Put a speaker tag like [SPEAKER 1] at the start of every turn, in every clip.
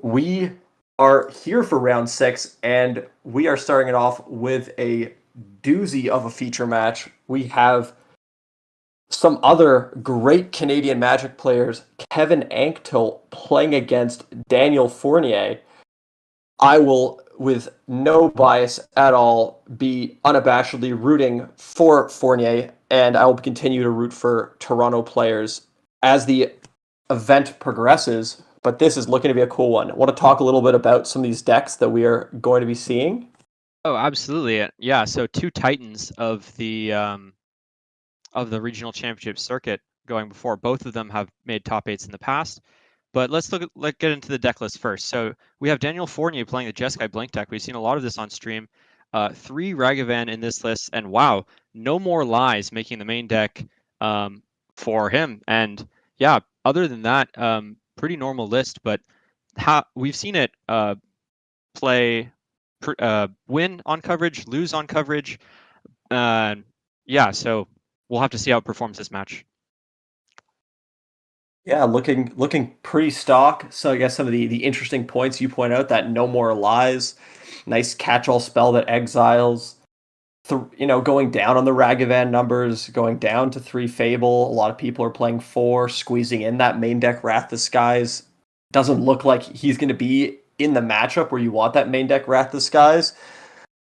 [SPEAKER 1] We are here for round six, and we are starting it off with a doozy of a feature match. We have some other great Canadian Magic players, Kevin Anktil playing against Daniel Fournier. I will, with no bias at all, be unabashedly rooting for Fournier, and I will continue to root for Toronto players as the event progresses. But this is looking to be a cool one. I want to talk a little bit about some of these decks that we are going to be seeing.
[SPEAKER 2] Oh, absolutely. Yeah, so two titans of the regional championship circuit going before. Both of them have made top eights in the past. But let's get into the deck list first. So we have Daniel Fournier playing the Jeskai Blink deck. We've seen a lot of this on stream. 3 Ragavan in this list, and wow, no more lies making the main deck for him. And yeah, other than that, pretty normal list. But we've seen it play win on coverage, lose on coverage. Yeah, so we'll have to see how it performs this match.
[SPEAKER 1] Yeah, looking pretty stock. So I guess some of the interesting points you point out, that no more lies, nice catch-all spell that exiles. Going down on the Ragavan numbers, going down to 3 Fable. A lot of people are playing 4, squeezing in that main deck Wrath the Skies. Doesn't look like he's going to be in the matchup where you want that main deck Wrath the Skies.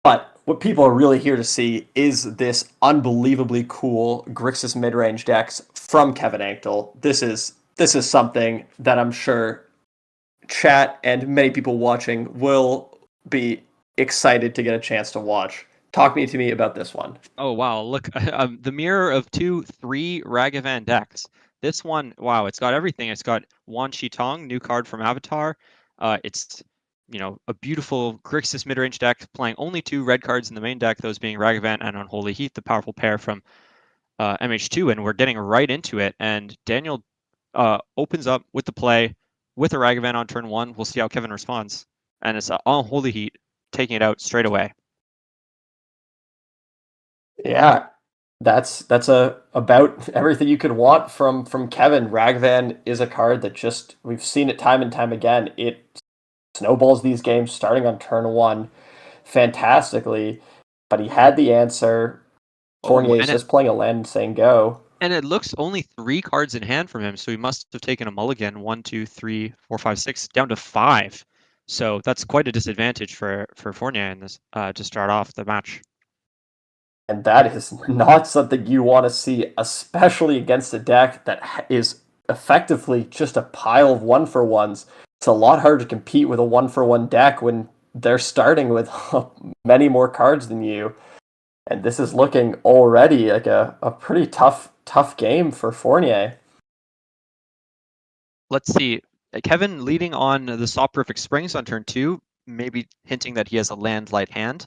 [SPEAKER 1] But what people are really here to see is this unbelievably cool Grixis mid-range decks from Kevin Anktil. This is something that I'm sure chat and many people watching will be excited to get a chance to watch. Talk to me about this one.
[SPEAKER 2] Oh wow, look, the mirror of 3 Ragavan decks. This one, wow, it's got everything. It's got Wan Tong, new card from Avatar. It's a beautiful Grixis mid-range deck playing only 2 red cards in the main deck, those being Ragavan and Unholy Heat, the powerful pair from MH2, and we're getting right into it. And Daniel opens up with the play with a Ragavan on turn 1. We'll see how Kevin responds. And it's Unholy Heat taking it out straight away.
[SPEAKER 1] Yeah, that's about everything you could want from Kevin. Ragavan is a card that just we've seen it time and time again. It snowballs these games starting on turn 1 fantastically, but he had the answer.
[SPEAKER 2] Oh,
[SPEAKER 1] Fournier is
[SPEAKER 2] and it
[SPEAKER 1] just playing a land and saying go.
[SPEAKER 2] and it looks only 3 cards in hand from him, so he must have taken a mulligan 1, 2, 3, 4, 5, 6 down to 5. So that's quite a disadvantage for Fournier in this to start off the match.
[SPEAKER 1] And that is not something you want to see, especially against a deck that is effectively just a pile of 1-for-1s. It's a lot harder to compete with a 1-for-1 deck when they're starting with many more cards than you. And this is looking already like a pretty tough game for Fournier.
[SPEAKER 2] Let's see. Kevin leading on the Soporific Springs on turn 2, maybe hinting that he has a land light hand.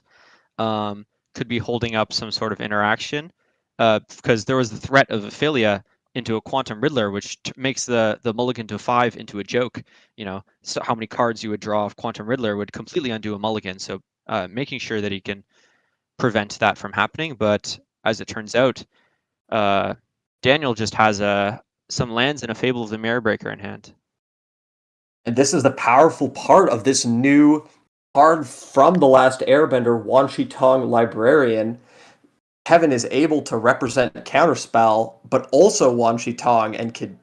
[SPEAKER 2] Could be holding up some sort of interaction, because there was the threat of Ophelia into a Quantum Riddler, which makes the mulligan to 5 into a joke. So how many cards you would draw of Quantum Riddler would completely undo a mulligan. So making sure that he can prevent that from happening. But as it turns out, Daniel just has some lands and a Fable of the Mirror Breaker in hand.
[SPEAKER 1] And this is the powerful part of this new card from The Last Airbender, Wan Tong Librarian. Kevin is able to represent Counterspell, but also Wan Tong, and could,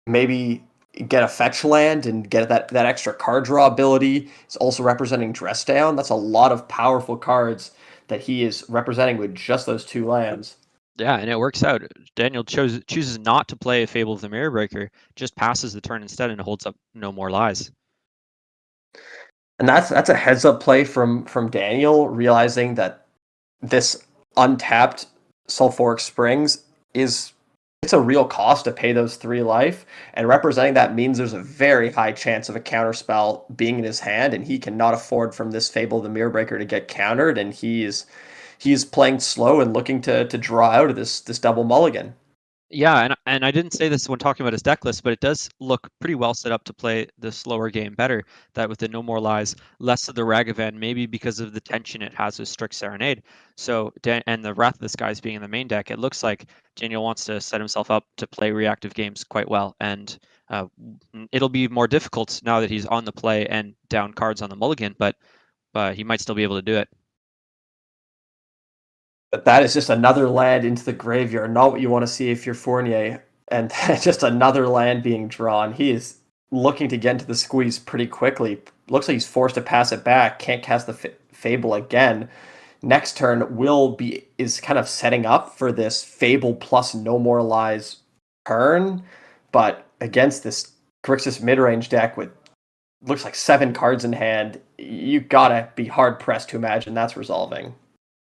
[SPEAKER 1] maybe get a fetch land and get that extra card draw ability. He's also representing Dress Down. That's a lot of powerful cards that he is representing with just those 2 lands.
[SPEAKER 2] Yeah, and it works out. Daniel chooses not to play a Fable of the Mirror Breaker, just passes the turn instead and holds up No More Lies.
[SPEAKER 1] And that's a heads up play from Daniel, realizing that this untapped Sulfuric Springs it's a real cost to pay those 3 life, and representing that means there's a very high chance of a counterspell being in his hand, and he cannot afford from this Fable of the Mirror Breaker to get countered, and he's playing slow and looking to draw out of this double mulligan.
[SPEAKER 2] Yeah, and I didn't say this when talking about his deck list, but it does look pretty well set up to play the slower game better. That with the No More Lies, less of the Ragavan, maybe because of the tension it has with Strict Serenade. So and the Wrath of the Skies being in the main deck, it looks like Daniel wants to set himself up to play reactive games quite well. And It'll be more difficult now that he's on the play and down cards on the mulligan, but he might still be able to do it.
[SPEAKER 1] But that is just another land into the graveyard, not what you want to see if you're Fournier. And just another land being drawn. He is looking to get into the squeeze pretty quickly. Looks like he's forced to pass it back. Can't cast the Fable again. Next turn is kind of setting up for this Fable plus No More Lies turn, but against this Grixis midrange deck with looks like 7 cards in hand, you gotta be hard pressed to imagine that's resolving.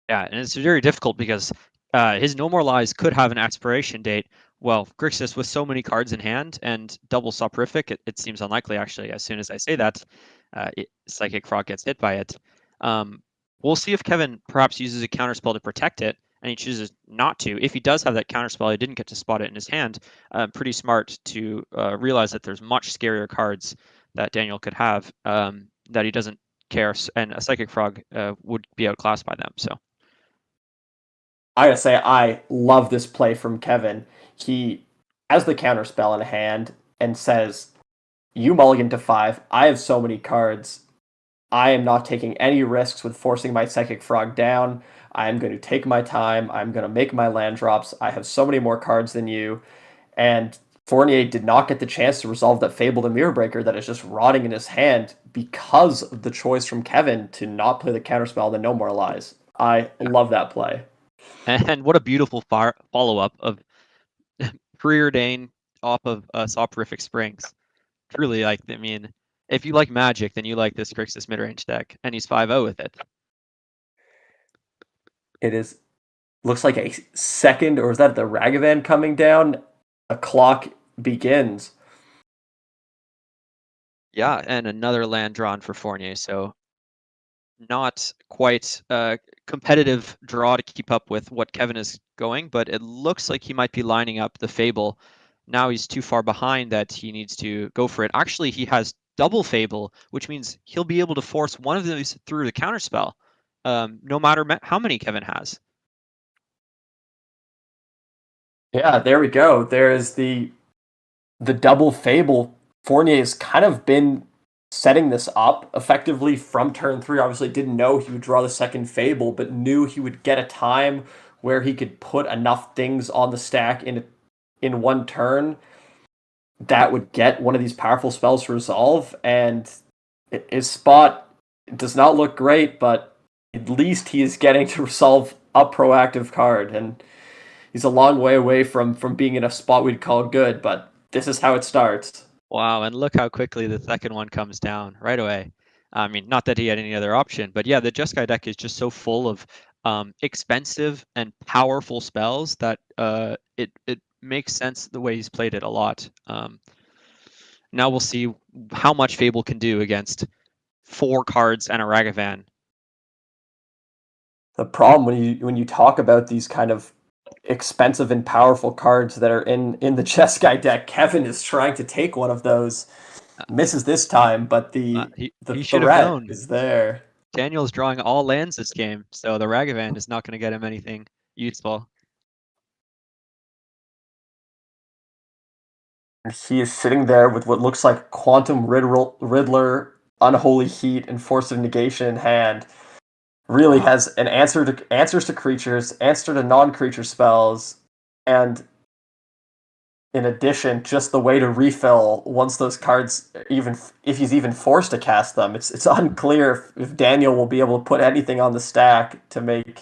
[SPEAKER 2] Yeah, and it's very difficult because his No More Lies could have an expiration date. Well, Grixis with so many cards in hand and double Soporific, it seems unlikely actually. As soon as I say that, Psychic Frog gets hit by it. We'll see if Kevin perhaps uses a counterspell to protect it, and he chooses not to. If he does have that counterspell, he didn't get to spot it in his hand. Pretty smart to realize that there's much scarier cards that Daniel could have that he doesn't care, and a Psychic Frog would be outclassed by them. So.
[SPEAKER 1] I gotta say, I love this play from Kevin. He has the counterspell in hand and says, "You mulligan to 5. I have so many cards. I am not taking any risks with forcing my Psychic Frog down. I am going to take my time. I'm going to make my land drops. I have so many more cards than you." And Fournier did not get the chance to resolve that Fable the Mirror Breaker that is just rotting in his hand because of the choice from Kevin to not play the counterspell, the No More Lies. I love that play.
[SPEAKER 2] And what a beautiful follow-up of Preordain off of Soporific Springs. Truly, like, I mean, if you like Magic, then you like this Grixis midrange deck, and he's 5-0 with it.
[SPEAKER 1] It is looks like a second, or is that the Ragavan coming down? A clock begins.
[SPEAKER 2] Yeah, and another land drawn for Fournier, so not quite a competitive draw to keep up with what Kevin is going, but it looks like he might be lining up the Fable. Now he's too far behind that he needs to go for it. Actually, he has double Fable, which means he'll be able to force one of these through the counterspell, no matter how many Kevin has.
[SPEAKER 1] Yeah, there we go. There is the double Fable. Fournier's kind of been setting this up effectively from turn 3. Obviously, didn't know he would draw the second Fable, but knew he would get a time where he could put enough things on the stack in one turn that would get one of these powerful spells to resolve. And his spot does not look great, but at least he is getting to resolve a proactive card, and he's a long way away from being in a spot we'd call good, but this is how it starts.
[SPEAKER 2] Wow, and look how quickly the second one comes down right away. I mean, not that he had any other option, but yeah, the Jeskai deck is just so full of expensive and powerful spells that it makes sense the way he's played it a lot. Now we'll see how much Fable can do against 4 cards and a Ragavan.
[SPEAKER 1] The problem when you talk about these kind of expensive and powerful cards that are in the chess guy deck, Kevin is trying to take one of those. Misses this time, but the
[SPEAKER 2] He should have
[SPEAKER 1] threat
[SPEAKER 2] known.
[SPEAKER 1] is there.
[SPEAKER 2] Daniel's drawing all lands this game, so the Ragavan is not going to get him anything useful.
[SPEAKER 1] He is sitting there with what looks like Quantum Riddler, Unholy Heat, and Force of Negation in hand. Really has an answers to creatures, answer to non-creature spells, and in addition, just the way to refill once those cards, even if he's even forced to cast them. It's unclear if Daniel will be able to put anything on the stack to make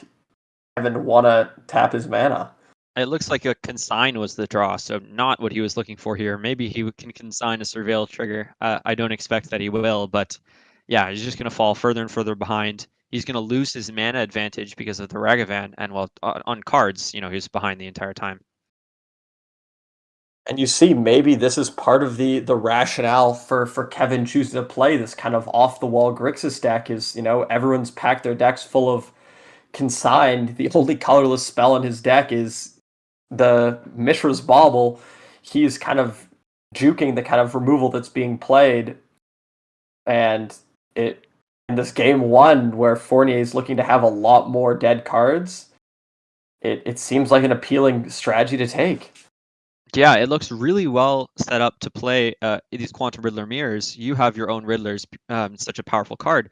[SPEAKER 1] Kevin want to tap his mana.
[SPEAKER 2] It looks like a consign was the draw, so not what he was looking for here. Maybe he can consign a surveil trigger. I don't expect that he will, but yeah, he's just going to fall further and further behind. He's going to lose his mana advantage because of the Ragavan, and well, on cards, he's behind the entire time.
[SPEAKER 1] And you see, maybe this is part of the rationale for Kevin choosing to play this kind of off the wall Grixis deck. Is everyone's packed their decks full of consigned. The only colorless spell in his deck is the Mishra's Bauble. He's kind of juking the kind of removal that's being played, and it in this game 1 where Fournier is looking to have a lot more dead cards. It seems like an appealing strategy to take.
[SPEAKER 2] Yeah, it looks really well set up to play these Quantum Riddler mirrors. You have your own Riddlers, such a powerful card,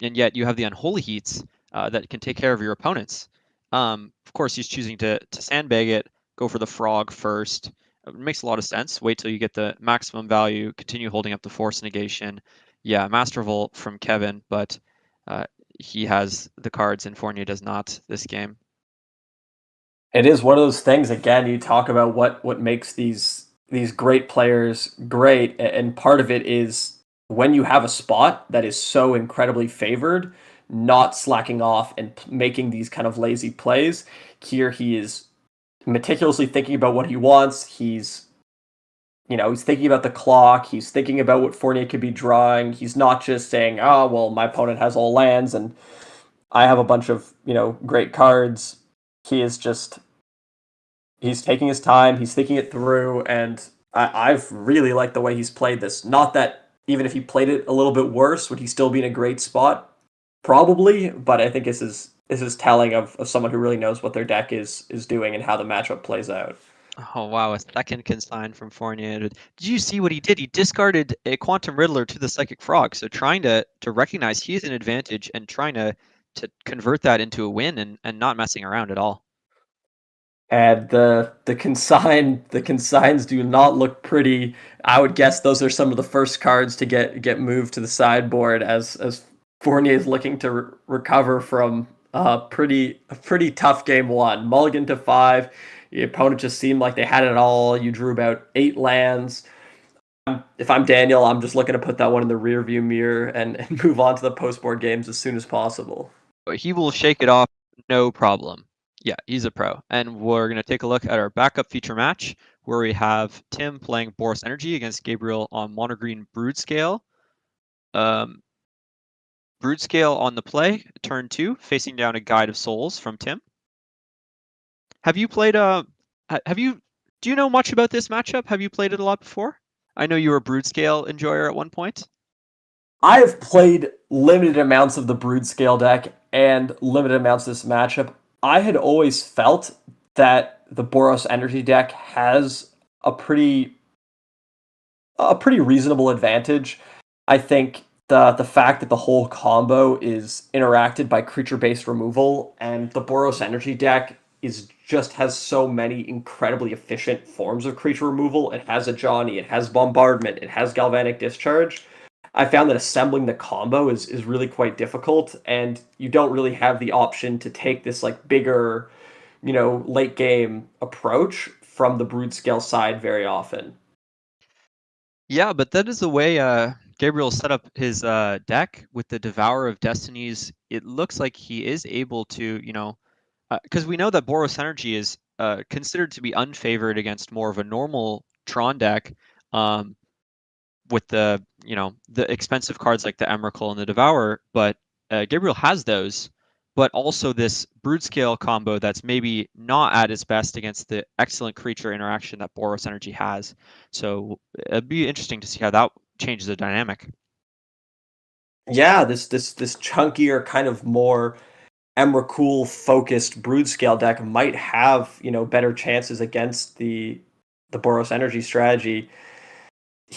[SPEAKER 2] and yet you have the Unholy Heats that can take care of your opponents. Of course, he's choosing to sandbag it, go for the frog first. It makes a lot of sense. Wait till you get the maximum value, continue holding up the force negation. Yeah, Masterful from Kevin, but uh, he has the cards and Fournier does not this game.
[SPEAKER 1] It is one of those things. Again, you talk about what makes these great players great, and part of it is when you have a spot that is so incredibly favored, not slacking off and making these kind of lazy plays. Here, he is meticulously thinking about what he wants. He's thinking about the clock. He's thinking about what Fournier could be drawing. He's not just saying, "Oh, well, my opponent has all lands and I have a bunch of great cards." He is just he's taking his time. He's thinking it through, and I've really liked the way he's played this. Not that even if he played it a little bit worse, would he still be in a great spot? Probably, but I think this is telling of someone who really knows what their deck is doing and how the matchup plays out.
[SPEAKER 2] Oh wow, a second consign from Fournier. Did you see what he did? He discarded a Quantum Riddler to the Psychic Frog. So trying to recognize he has an advantage and trying to convert that into a win and not messing around at all.
[SPEAKER 1] And the consigns do not look pretty. I would guess those are some of the first cards to get moved to the sideboard as Fournier is looking to recover from a pretty tough game one. Mulligan to 5. The opponent just seemed like they had it all. You drew about 8 lands. If I'm Daniel, I'm just looking to put that one in the rear view mirror and move on to the post board games as soon as possible.
[SPEAKER 2] But he will shake it off, no problem. Yeah, he's a pro. And we're going to take a look at our backup feature match where we have Tim playing Boros Energy against Gabriel on Mono Green Brood Scale. Brood Scale on the play, turn 2, facing down a Guide of Souls from Tim. Have you played have you do you know much about this matchup? Have you played it a lot before? I know you were a Brood Scale enjoyer at one point.
[SPEAKER 1] I have played limited amounts of the Brood Scale deck and limited amounts of this matchup. I had always felt that the Boros Energy deck has a pretty reasonable advantage. I think the fact that the whole combo is interacted by creature-based removal and the Boros Energy deck is just has so many incredibly efficient forms of creature removal. It has a Johnny, it has Bombardment, it has Galvanic Discharge. I found that assembling the combo is really quite difficult, and you don't really have the option to take this like bigger, late game approach from the Brood Scale side very often.
[SPEAKER 2] Yeah, but that is the way Gabriel set up his deck with the Devourer of Destinies. It looks like he is able to, because we know that Boros Energy is considered to be unfavored against more of a normal Tron deck. Um, with the expensive cards like the Emrakul and the Devourer, but Gabriel has those, but also this Brood Scale combo that's maybe not at its best against the excellent creature interaction that Boros Energy has. So it'd be interesting to see how that changes the dynamic.
[SPEAKER 1] Yeah, this chunkier kind of more Emrakul focused Brood Scale deck might have better chances against the Boros Energy strategy.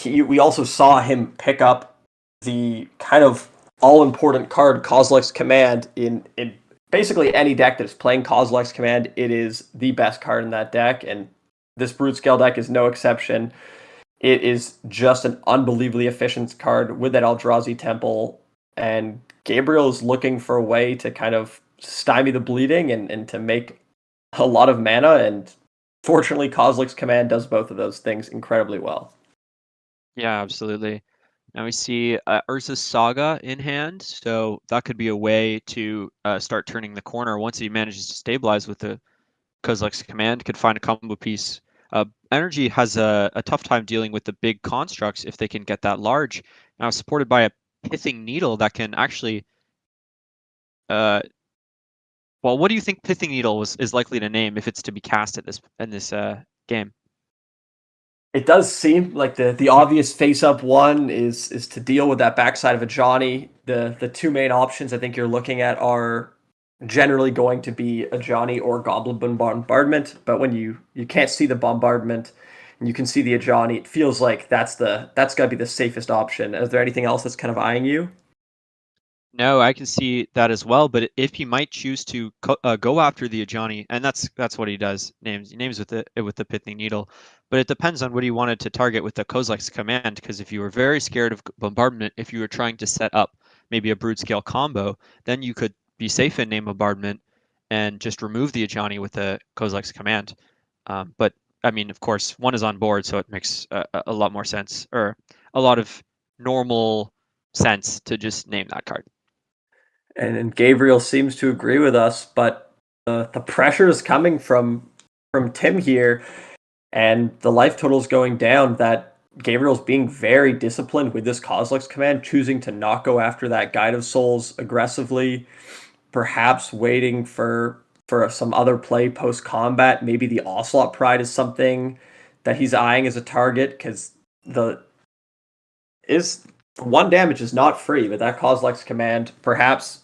[SPEAKER 1] We also saw him pick up the kind of all important card Kozilek's Command in basically any deck that is playing Kozilek's Command. It is the best card in that deck, and this Brood Scale deck is no exception. It is just an unbelievably efficient card with that Eldrazi Temple, and Gabriel is looking for a way to kind of stymie the bleeding and to make a lot of mana, and fortunately Kozilek's Command does both of those things incredibly well.
[SPEAKER 2] Yeah, absolutely. Now we see Urza's Saga in hand, so that could be a way to start turning the corner once he manages to stabilize with the Kozilek's Command, could find a combo piece. Energy has a tough time dealing with the big constructs if they can get that large. Now supported by a Pithing Needle that can actually, uh, well, what do you think Pithing Needle is likely to name if it's to be cast at this game?
[SPEAKER 1] It does seem like the obvious face up one is to deal with that backside of a Johnny. The two main options I think you're looking at are generally going to be a Johnny or Goblin Bombardment, but when you can't see the bombardment, You can see the Ajani. It feels like that's got to be the safest option. Is there anything else that's kind of eyeing you?
[SPEAKER 2] No, I can see that as well. But if he might choose to go after the Ajani, and that's what he does, names with the pithing needle. But it depends on what he wanted to target with the Kozilek's command. Because if you were very scared of bombardment, if you were trying to set up maybe a brood scale combo, then you could be safe in name bombardment and just remove the Ajani with the Kozilek's command. But I mean, of course, one is on board, so it makes a lot more sense, or a lot of normal sense to just name that card.
[SPEAKER 1] And Gabriel seems to agree with us, but the pressure is coming from Tim here, and the life total is going down. That Gabriel's being very disciplined with this Kozilek's command, choosing to not go after that Guide of Souls aggressively, perhaps waiting for some other play post combat. Maybe the Ocelot Pride is something that he's eyeing as a target because the is one damage is not free, but that Kozilek's command perhaps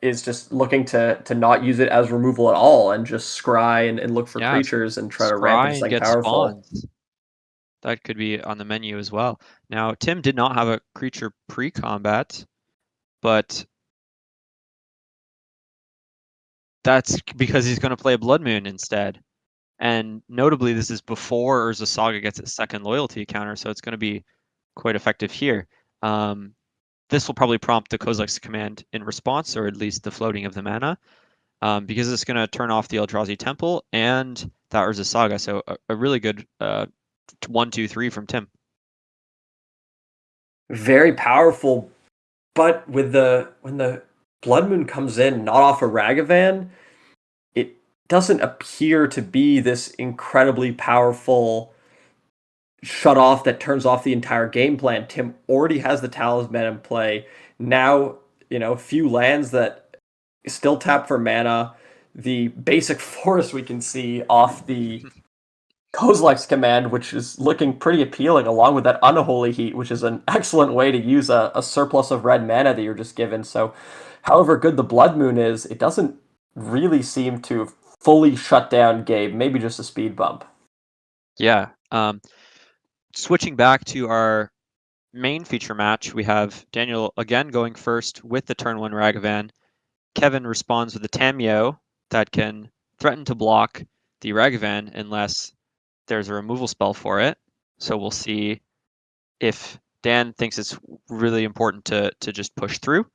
[SPEAKER 1] is just looking to not use it as removal at all and just scry and look for
[SPEAKER 2] Yeah,
[SPEAKER 1] creatures and try to ramp into
[SPEAKER 2] scry and
[SPEAKER 1] something
[SPEAKER 2] get
[SPEAKER 1] powerful.
[SPEAKER 2] spawns. That could be on the menu as well. Now, Tim did not have a creature pre-combat, but that's because he's going to play a Blood Moon instead. And notably, this is before Urza Saga gets its second loyalty counter, so it's going to be quite effective here. This will probably prompt the Kozilek's command in response, or at least the floating of the mana, because it's going to turn off the Eldrazi Temple and that Urza Saga. So a really good 1, 2, 3 from Tim.
[SPEAKER 1] Very powerful, but with the when the Blood Moon comes in, not off a Ragavan, it doesn't appear to be this incredibly powerful shut off that turns off the entire game plan. Tim already has the Talisman in play. Now, a few lands that still tap for mana. The basic forest we can see off the Kozilek's command, which is looking pretty appealing, along with that Unholy Heat, which is an excellent way to use a surplus of red mana that you're just given. So, however good the Blood Moon is, it doesn't really seem to fully shut down Gabe, maybe just a speed bump.
[SPEAKER 2] Yeah. Switching back to our main feature match, we have Daniel again going first with the turn 1 Ragavan. Kevin responds with a Tameo that can threaten to block the Ragavan unless there's a removal spell for it. So we'll see if Dan thinks it's really important to just push through,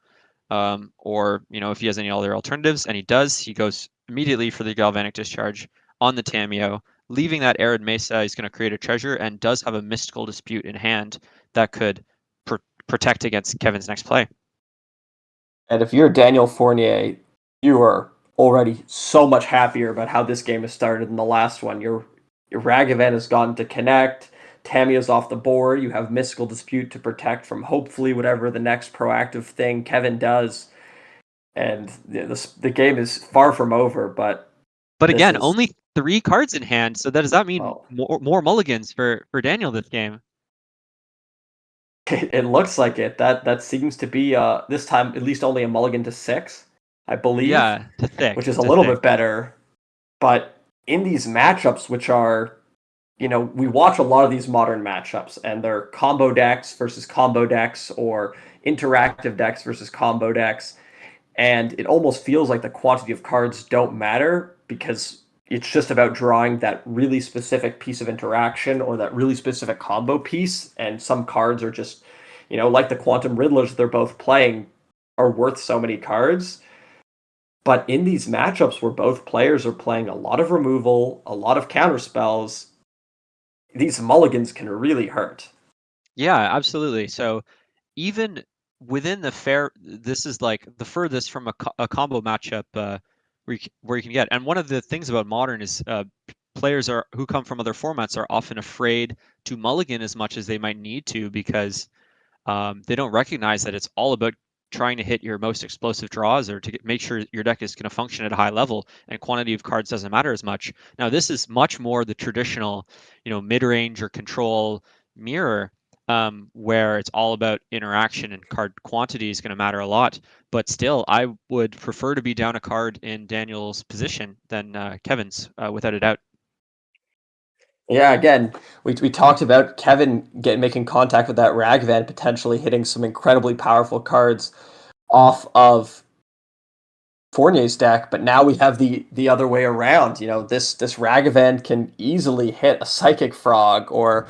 [SPEAKER 2] or if he has any other alternatives, and he does. He goes immediately for the Galvanic Discharge on the Tameo, leaving that Arid Mesa. He's going to create a treasure and does have a Mystical Dispute in hand that could protect against Kevin's next play.
[SPEAKER 1] And if you're Daniel Fournier, you are already so much happier about how this game has started than the last one. Your Ragavan has gone to connect. Tamiya's off the board. You have Mystical Dispute to protect from hopefully whatever the next proactive thing Kevin does. And the game is far from over, but
[SPEAKER 2] But
[SPEAKER 1] this
[SPEAKER 2] again,
[SPEAKER 1] is
[SPEAKER 2] only 3 cards in hand. So does that mean
[SPEAKER 1] well,
[SPEAKER 2] more mulligans for Daniel this game?
[SPEAKER 1] it looks like it. That seems to be this time at least only a mulligan to 6, I believe,
[SPEAKER 2] Yeah, to thick,
[SPEAKER 1] which is a
[SPEAKER 2] to
[SPEAKER 1] little
[SPEAKER 2] thick.
[SPEAKER 1] bit better. But in these matchups, which are, we watch a lot of these modern matchups, and they're combo decks versus combo decks, or interactive decks versus combo decks, and it almost feels like the quantity of cards don't matter because it's just about drawing that really specific piece of interaction or that really specific combo piece, and some cards are just, like the Quantum Riddlers they're both playing, are worth so many cards. But in these matchups where both players are playing a lot of removal, a lot of counter spells, these mulligans can really hurt.
[SPEAKER 2] Yeah, absolutely. So even within the fair, this is like the furthest from a combo matchup where you can get. And one of the things about modern is players who come from other formats are often afraid to mulligan as much as they might need to because they don't recognize that it's all about trying to hit your most explosive draws or to make sure your deck is going to function at a high level, and quantity of cards doesn't matter as much. Now, this is much more the traditional, mid-range or control mirror, where it's all about interaction and card quantity is going to matter a lot. But still, I would prefer to be down a card in Daniel's position than Kevin's, without a doubt.
[SPEAKER 1] Yeah, again, we talked about Kevin making contact with that Ragavan, potentially hitting some incredibly powerful cards off of Fournier's deck, but now we have the other way around. You know, this Ragavan can easily hit a Psychic Frog or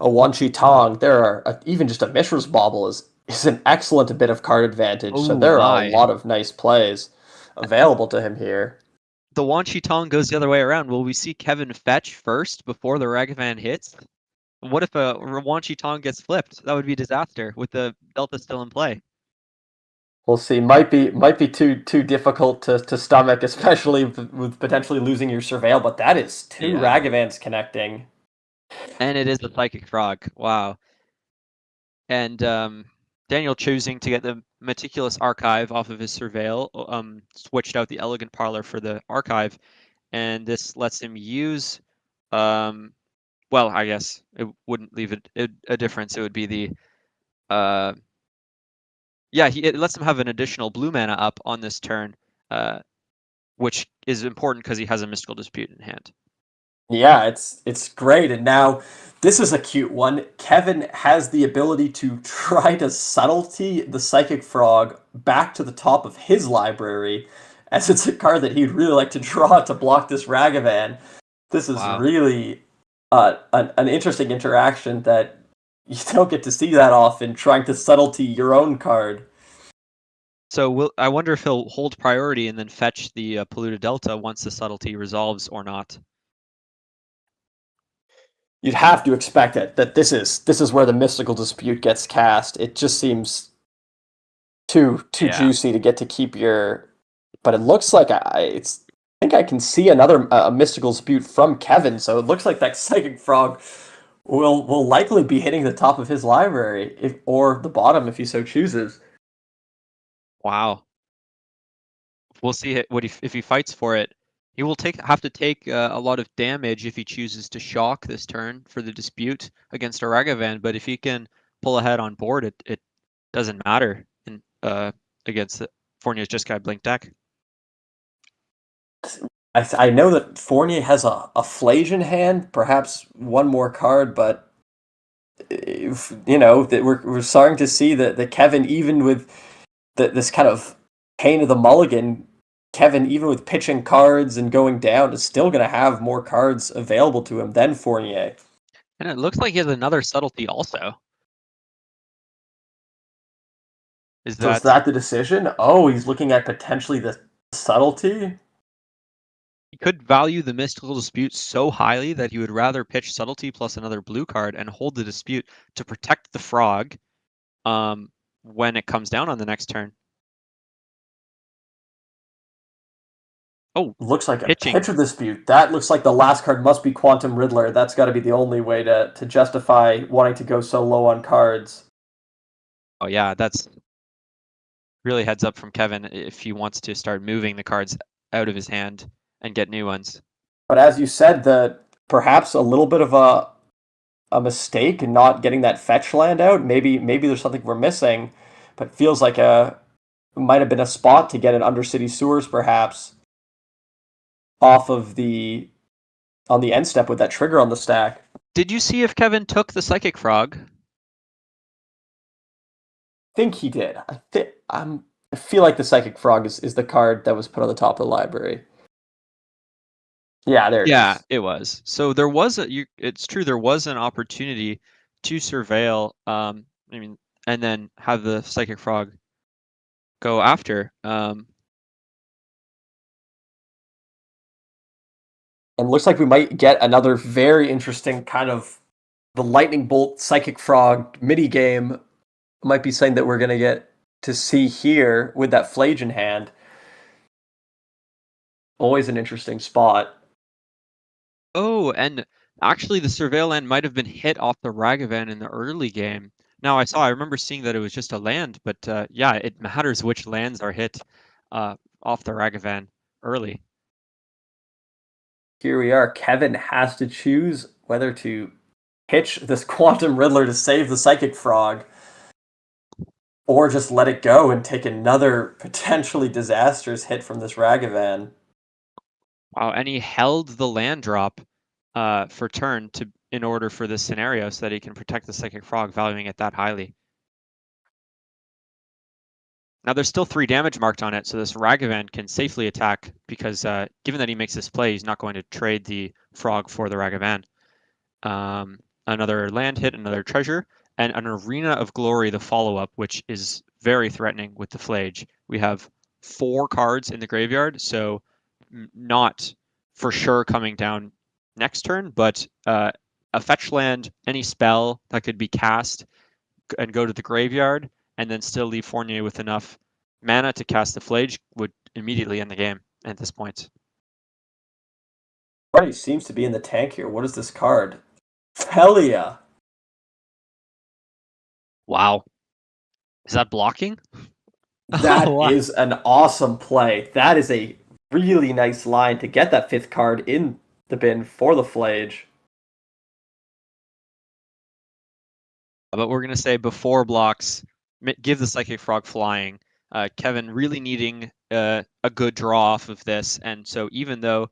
[SPEAKER 1] a Wan Chi Tong. There are even just a Mishra's Bauble is an excellent bit of card advantage. So
[SPEAKER 2] Oh
[SPEAKER 1] there are a
[SPEAKER 2] my.
[SPEAKER 1] lot of nice plays available to him here.
[SPEAKER 2] The Wan Shi Tong goes the other way around. Will we see Kevin fetch first before the Ragavan hits? What if a Wan Shi Tong gets flipped? That would be disaster with the Delta still in play.
[SPEAKER 1] We'll see. Might be too difficult to stomach, especially with potentially losing your Surveil. But that is two
[SPEAKER 2] Yeah.
[SPEAKER 1] Ragavans connecting.
[SPEAKER 2] And it is the Psychic Frog. Wow. And Daniel choosing to get the Meticulous Archive off of his Surveil, switched out the Elegant Parlor for the Archive, and this lets him use, well, I guess it wouldn't leave a difference. It would be the, yeah, it lets him have an additional blue mana up on this turn, which is important because he has a Mystical Dispute in hand.
[SPEAKER 1] Yeah, it's great. And now this is a cute one. Kevin has the ability to try to subtlety the Psychic Frog back to the top of his library, as it's a card that he'd really like to draw to block this Ragavan. This is
[SPEAKER 2] Wow.
[SPEAKER 1] really an interesting interaction that you don't get to see that often, trying to subtlety your own card.
[SPEAKER 2] So I wonder if he'll hold priority and then fetch the Polluted Delta once the subtlety resolves or not.
[SPEAKER 1] You'd have to expect it that this is where the mystical dispute gets cast. It just seems too
[SPEAKER 2] Yeah.
[SPEAKER 1] juicy to get to keep your. But it looks like I think I can see another mystical dispute from Kevin. So it looks like that psychic frog will likely be hitting the top of his library, if or the bottom if he so chooses.
[SPEAKER 2] Wow. We'll see if he fights for it. He will have to take a lot of damage if he chooses to shock this turn for the dispute against a Ragavan. But if he can pull ahead on board, it doesn't matter against the Fournier's Jeskai Blink deck.
[SPEAKER 1] I know that Fournier has a Flasion hand, perhaps one more card, but if, you know that we're starting to see that Kevin, even with this kind of pain of the mulligan, Kevin, even with pitching cards and going down, is still going to have more cards available to him than Fournier.
[SPEAKER 2] And it looks like he has another subtlety also. Is
[SPEAKER 1] So is
[SPEAKER 2] that
[SPEAKER 1] that the decision? Oh, he's looking at potentially the subtlety.
[SPEAKER 2] he could value the Mystical Dispute so highly that he would rather pitch subtlety plus another blue card and hold the dispute to protect the frog when it comes down on the next turn. Oh,
[SPEAKER 1] Looks like a
[SPEAKER 2] pitching.
[SPEAKER 1] pitcher dispute. That looks like the last card must be Quantum Riddler. That's got to be the only way to justify wanting to go so low on cards.
[SPEAKER 2] Oh yeah, that's really heads up from Kevin if he wants to start moving the cards out of his hand and get new ones.
[SPEAKER 1] But as you said, the perhaps a little bit of a mistake in not getting that fetch land out. Maybe there's something we're missing, but feels like a might have been a spot to get an Undercity Sewers perhaps off of the on the end step with that trigger on the stack.
[SPEAKER 2] Did you see if Kevin took the Psychic Frog?
[SPEAKER 1] Think he did. I feel like the Psychic Frog is the card that was put on the top of the library. Yeah, there it
[SPEAKER 2] Yeah,
[SPEAKER 1] is.
[SPEAKER 2] it was. So there was it's true there was an opportunity to surveil I mean and then have the Psychic Frog go after.
[SPEAKER 1] And looks like we might get another very interesting kind of the lightning bolt psychic frog mini game might be something that we're gonna get to see here with that Flagon hand. Always an interesting spot.
[SPEAKER 2] Oh, and actually the Surveil land might have been hit off the Ragavan in the early game. Now I remember seeing that it was just a land, but yeah, it matters which lands are hit off the Ragavan early.
[SPEAKER 1] Here we are. Kevin has to choose whether to pitch this Quantum Riddler to save the Psychic Frog or just let it go and take another potentially disastrous hit from this Ragavan.
[SPEAKER 2] Wow, and he held the land drop. for turn in order for this scenario so that he can protect the Psychic Frog, valuing it that highly. Now there's still 3 damage marked on it, so this Ragavan can safely attack because given that he makes this play, he's not going to trade the Frog for the Ragavan. Another land hit, another treasure, and an Arena of Glory, the follow-up, which is very threatening with the Flage. We have 4 cards in the graveyard, so not for sure coming down next turn, but a fetch land, any spell that could be cast and go to the graveyard, and then still leave Fournier with enough mana to cast the Flage would immediately end the game at this point.
[SPEAKER 1] Already seems to be in the tank here. What is this card? Felia.
[SPEAKER 2] Wow. Is that blocking?
[SPEAKER 1] That is an awesome play. That is a really nice line to get that 5th card in the bin for the Flage.
[SPEAKER 2] But we're going to say before blocks, give the Psychic Frog flying. Kevin really needing a good draw off of this. And so even though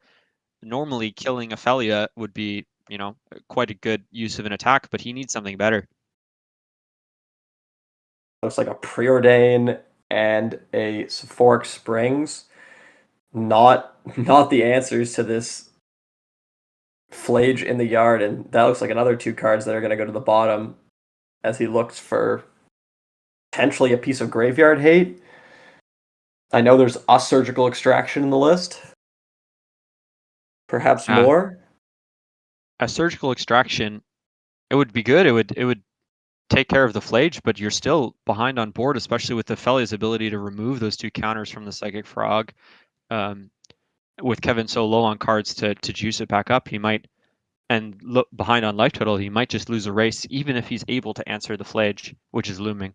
[SPEAKER 2] normally killing Ophelia would be, quite a good use of an attack, but he needs something better.
[SPEAKER 1] Looks like a Preordain and a Sephoric Springs. Not the answers to this Flage in the yard, and that looks like another 2 cards that are going to go to the bottom as he looks for potentially a piece of graveyard hate. I know there's a Surgical Extraction in the list. Perhaps more.
[SPEAKER 2] A Surgical Extraction, it would be good. It would take care of the Flage, but you're still behind on board, especially with Ophelia's ability to remove those 2 counters from the Psychic Frog. With Kevin so low on cards to juice it back up, he might, and look behind on life total, he might just lose a race, even if he's able to answer the Flage, which is looming.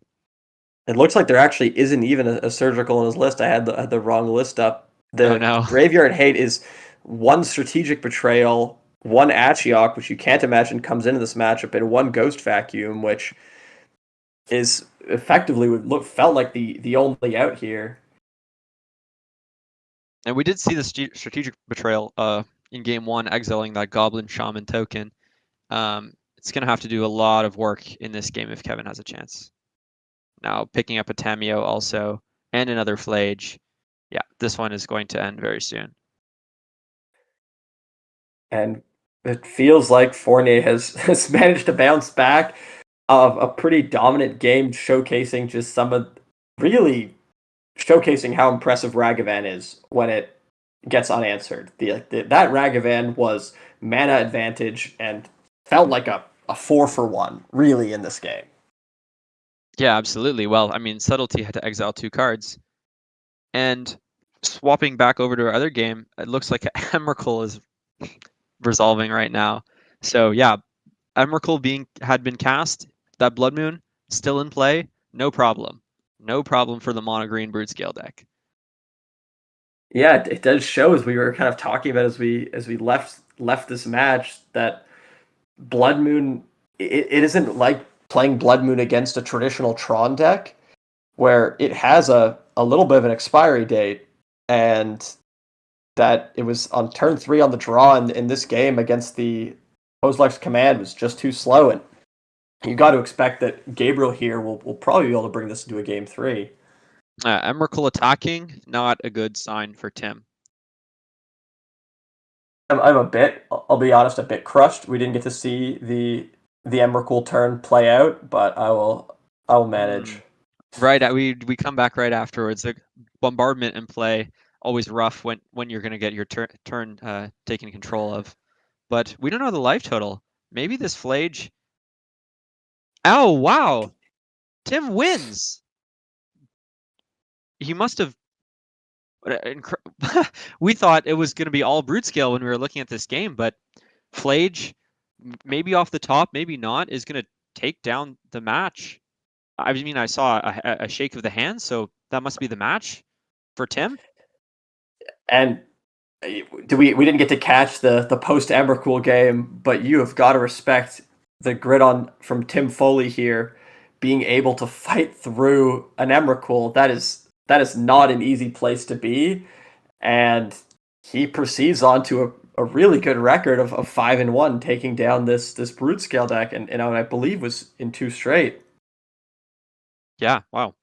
[SPEAKER 1] It looks like there actually isn't even a Surgical in his list. I had the wrong list up. The Graveyard Hate is 1 Strategic Betrayal, 1 Ashiok, which you can't imagine comes into this matchup, and 1 Ghost Vacuum, which is effectively felt like the only out here.
[SPEAKER 2] And we did see the Strategic Betrayal in game 1, exiling that Goblin Shaman token. It's going to have to do a lot of work in this game if Kevin has a chance. Now picking up a Tamiyo also, and another Flage. Yeah, this one is going to end very soon.
[SPEAKER 1] And it feels like Fournier has managed to bounce back of a pretty dominant game, showcasing just showcasing how impressive Ragavan is when it gets unanswered. That Ragavan was mana advantage and felt like a 4-for-1, really, in this game.
[SPEAKER 2] Yeah, absolutely. Well, I mean, Subtlety had to exile 2 cards. And swapping back over to our other game, it looks like Emrakul is resolving right now. So yeah, Emrakul had been cast, that Blood Moon still in play, no problem. No problem for the mono green Broodscale deck.
[SPEAKER 1] Yeah, it does show, as we were kind of talking about as we left this match, that Blood Moon, it isn't like playing Blood Moon against a traditional Tron deck where it has a little bit of an expiry date, and that it was on turn 3 on the draw in this game against the Kozilek's Command was just too slow, and you got to expect that Gabriel here will probably be able to bring this into a game 3.
[SPEAKER 2] Emrakul attacking, not a good sign for Tim.
[SPEAKER 1] I'm I'll be honest, a bit crushed. We didn't get to see the Emrakul turn play out, but I will manage.
[SPEAKER 2] Right, we come back right afterwards. The bombardment in play, always rough when you're going to get your turn taken control of. But we don't know the life total. Maybe this Flage. Oh, wow. Tim wins. He must have. We thought it was going to be all brute scale when we were looking at this game, but Flage, maybe off the top, maybe not, is going to take down the match. I mean, I saw a shake of the hand, so that must be the match for Tim.
[SPEAKER 1] And we didn't get to catch the post Emrakul game, but you have got to respect the grit on from Tim Foley here, being able to fight through an Emrakul. That is not an easy place to be, and he proceeds on to a really good record of 5-1, taking down this brute scale deck, and I believe was in two straight.
[SPEAKER 2] Yeah, wow.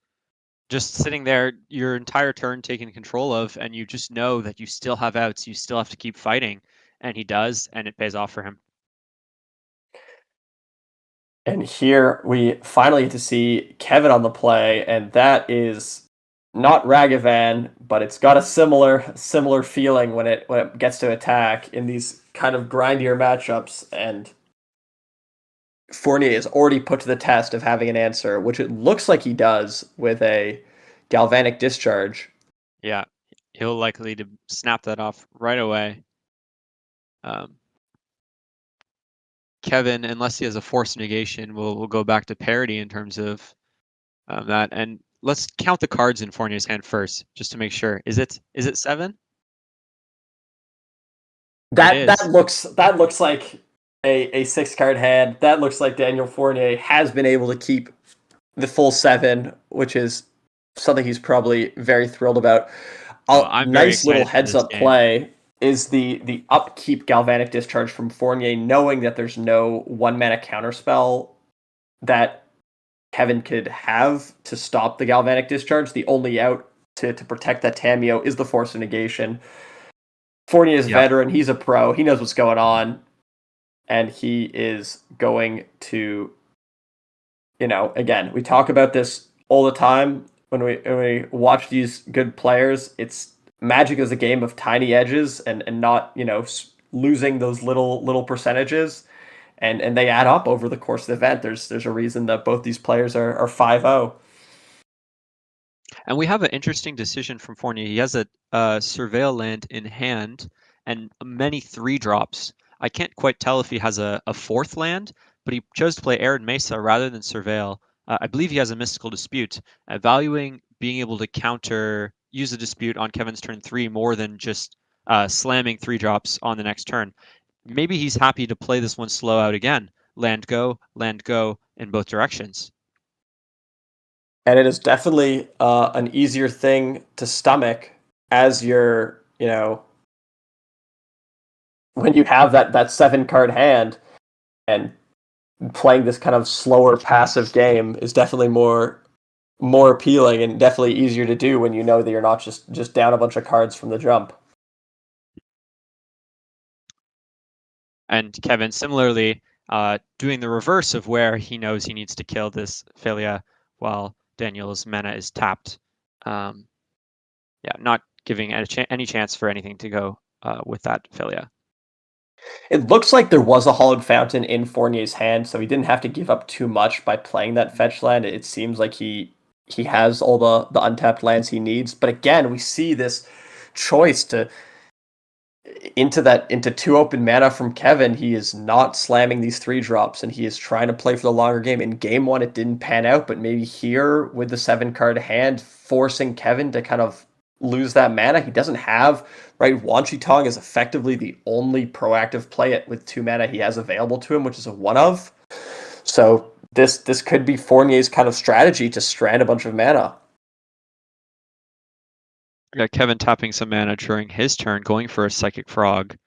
[SPEAKER 2] Just sitting there your entire turn taking control of, and you just know that you still have outs, you still have to keep fighting, and he does, and it pays off for him.
[SPEAKER 1] And here we finally get to see Kevin on the play, and that is not Ragavan, but it's got a similar feeling when it gets to attack in these kind of grindier matchups. And Fournier is already put to the test of having an answer, which it looks like he does with a galvanic discharge.
[SPEAKER 2] Yeah, he'll likely to snap that off right away. Um, Kevin, unless he has a force negation, will go back to parity in terms of that. And let's count the cards in Fournier's hand first, just to make sure. Is it 7? It is.
[SPEAKER 1] That looks like a 6 card hand. That looks like Daniel Fournier has been able to keep the full 7, which is something he's probably very thrilled about.
[SPEAKER 2] Oh,
[SPEAKER 1] A
[SPEAKER 2] I'm very
[SPEAKER 1] nice little
[SPEAKER 2] excited for
[SPEAKER 1] heads
[SPEAKER 2] this
[SPEAKER 1] up
[SPEAKER 2] game.
[SPEAKER 1] play is the upkeep galvanic discharge from Fournier, knowing that there's no 1 mana counterspell that Kevin could have to stop the galvanic discharge. The only out to protect that Tameo is the force of negation. Fournier is a
[SPEAKER 2] Yep.
[SPEAKER 1] veteran. He's a pro. He knows what's going on, and he is going to, again, we talk about this all the time when we watch these good players. It's Magic is a game of tiny edges and not losing those little percentages, and they add up over the course of the event. There's a reason that both these players are 5-0.
[SPEAKER 2] And we have an interesting decision from Fournier. He has a Surveil land in hand and many 3-drops. I can't quite tell if he has a fourth land, but he chose to play Arid Mesa rather than Surveil. I believe he has a Mystical Dispute, valuing being able to use a dispute on Kevin's turn 3 more than just slamming 3-drops on the next turn. Maybe he's happy to play this one slow out again. Land go in both directions.
[SPEAKER 1] And it is definitely an easier thing to stomach as you're, when you have that 7 card hand, and playing this kind of slower passive game is definitely more appealing and definitely easier to do when you know that you're not just down a bunch of cards from the jump.
[SPEAKER 2] And Kevin, similarly, doing the reverse of where he knows he needs to kill this Philia while Daniel's mana is tapped. Yeah, not giving any chance for anything to go with that Philia.
[SPEAKER 1] It looks like there was a Hallowed Fountain in Fournier's hand, so he didn't have to give up too much by playing that fetch land. It seems like he has all the untapped lands he needs. But again, we see this choice to into 2 open mana from Kevin. He is not slamming these 3-drops, and he is trying to play for the longer game. In game 1, it didn't pan out, but maybe here with the 7 card hand, forcing Kevin to kind of lose that mana. He doesn't have, right? Wan Chi Tong is effectively the only proactive play it with 2 mana he has available to him, which is a one of. So this could be Fournier's kind of strategy to strand a bunch of mana.
[SPEAKER 2] Yeah, Kevin tapping some mana during his turn, going for a Psychic Frog.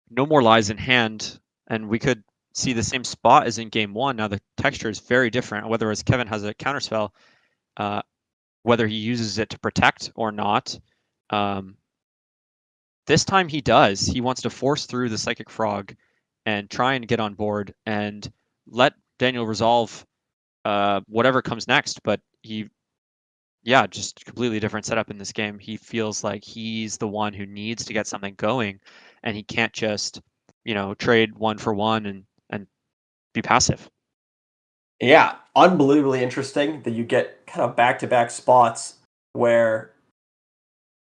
[SPEAKER 2] No more lies in hand, and we could see the same spot as in game 1. Now the texture is very different, whether as Kevin has a counterspell, whether he uses it to protect or not. This time he does. He wants to force through the Psychic Frog and try and get on board and let Daniel resolve whatever comes next. But just completely different setup in this game. He feels like he's the one who needs to get something going, and he can't just, trade 1 for 1 and be passive.
[SPEAKER 1] Yeah, unbelievably interesting that you get kind of back-to-back spots where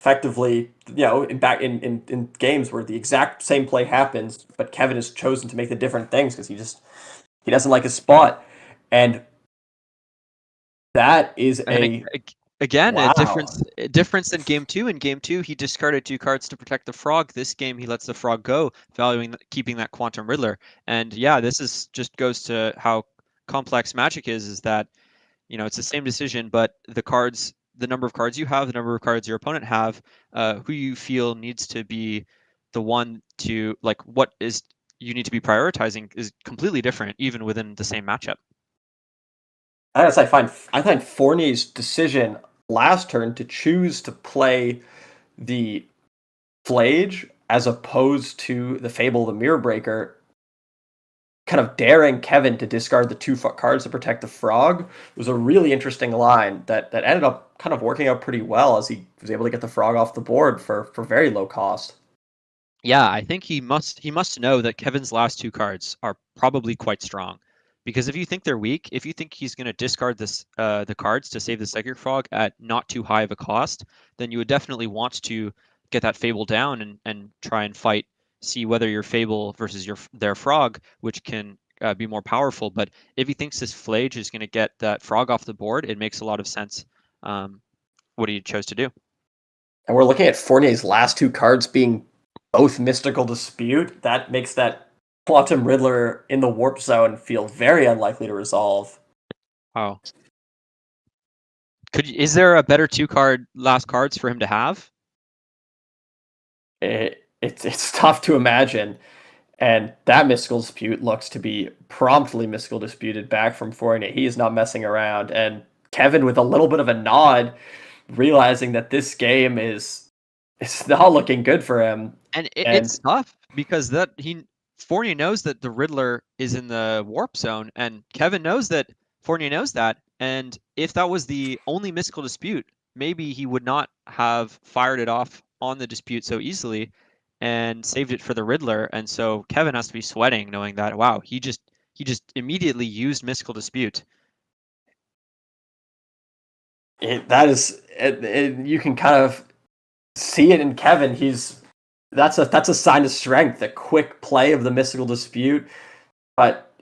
[SPEAKER 1] effectively, in games where the exact same play happens, but Kevin has chosen to make the different things because he doesn't like his spot, and that is
[SPEAKER 2] And again,
[SPEAKER 1] wow.
[SPEAKER 2] a difference in game 2. In game 2, he discarded 2 cards to protect the frog. This game, he lets the frog go, valuing keeping that Quantum Riddler. And yeah, this is just goes to how complex Magic is that it's the same decision, but the number of cards you have, the number of cards your opponent have, who you feel needs to be the one to like what is you need to be prioritizing is completely different even within the same matchup.
[SPEAKER 1] I guess I find Fournier's decision last turn to choose to play the Flage as opposed to the Fable of the Mirror Breaker, kind of daring Kevin to discard the 2 cards to protect the frog, was a really interesting line that ended up kind of working out pretty well as he was able to get the frog off the board for very low cost.
[SPEAKER 2] Yeah, I think he must know that Kevin's last 2 cards are probably quite strong. Because if you think they're weak, if you think he's going to discard the cards to save the Psychic Frog at not too high of a cost, then you would definitely want to get that Fable down and try and fight, see whether your Fable versus their Frog, which can be more powerful. But if he thinks this Flage is going to get that Frog off the board, it makes a lot of sense what he chose to do.
[SPEAKER 1] And we're looking at Fournier's last 2 cards being both Mystical Dispute. That makes that Quantum Riddler in the Warp Zone feel very unlikely to resolve.
[SPEAKER 2] Wow. Is there a better 2 last cards for him to have?
[SPEAKER 1] It's tough to imagine. And that Mystical Dispute looks to be promptly Mystical Disputed back from Fournier. He is not messing around. And Kevin, with a little bit of a nod, realizing that this game is it's not looking good for him.
[SPEAKER 2] And
[SPEAKER 1] And
[SPEAKER 2] it's tough because Fournier knows that the Riddler is in the warp zone, and Kevin knows that Fournier knows that. And if that was the only mystical dispute, maybe he would not have fired it off on the dispute so easily and saved it for the Riddler. And so Kevin has to be sweating knowing that, wow, he just immediately used mystical dispute.
[SPEAKER 1] you can kind of see it in Kevin. That's a sign of strength, a quick play of the Mystical Dispute. But